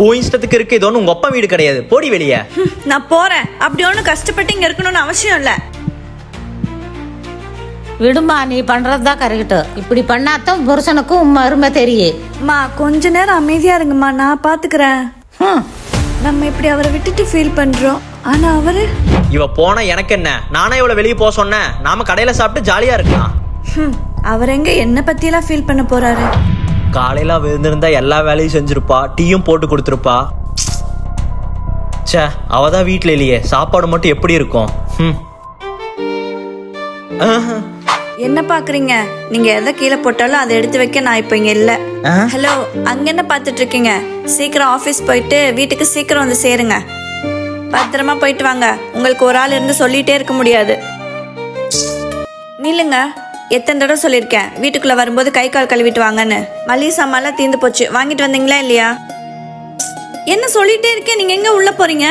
உன் இஷ்டத்துக்கு இருக்கு, இது ஒன்றும் உங்க அப்பா வீடு கிடையாது. போடி வெளியே. நான் போறேன். அப்படி ஒன்றும் கஷ்டப்பட்டு இங்க இருக்கணும்னு அவசியம் இல்லை. விடுமா, நீ பண்றதுதான் கரெக்டு. இப்படி பண்ணாதான் புருஷனுக்கும் உண்மை அருமை தெரியும். அம்மா கொஞ்ச நேரம் அமைதியா இருங்கம்மா, நான் பாத்துக்கிறேன். நம்ம இப்படி அவரை விட்டுட்டு ஃபீல் பண்றோம், ஆனா அவரு இவ போன எனக்கு என்ன? நானே இவ்வளவு வெளியே போக சொன்னேன். நாம கடையில சாப்பிட்டு ஜாலியா இருக்கலாம். அவர் எங்க என்ன பத்தியெல்லாம் ஃபீல் பண்ண போறாரு? காலையில விழுந்திருந்தா எல்லா வேலையும் செஞ்சிருப்பா, டீயும் போட்டு கொடுத்துருப்பா. சே, அவதான் வீட்டுல இல்லையே, சாப்பாடு மட்டும் எப்படி இருக்கும்? என்ன பாக்குறீங்க? நீங்க எதை கீழே போட்டாலும் அதை எடுத்து வைக்க நான் இப்ப இங்க இல்ல. ஹலோ, அங்க என்ன பாத்துட்டு இருக்கீங்க? சீக்கிரம் ஆபீஸ் போயிட்டு வீட்டுக்கு சீக்கிரம் வந்து சேருங்க. பத்திரமா போயிட்டு வாங்க. உங்களுக்கு ஒரு ஆள் இருந்து சொல்லிட்டே இருக்க முடியாது. நில்லுங்க. எத்தனை தடவை சொல்லியிருக்கேன் வீட்டுக்குள்ள வரும்போது கை கால் கழுவிட்டு வாங்கன்னு. மளிகை சாமான்லாம் தீர்ந்து போச்சு, வாங்கிட்டு வந்தீங்களா இல்லையா? என்ன சொல்லிட்டே இருக்கேன், நீங்க எங்க உள்ள போறீங்க?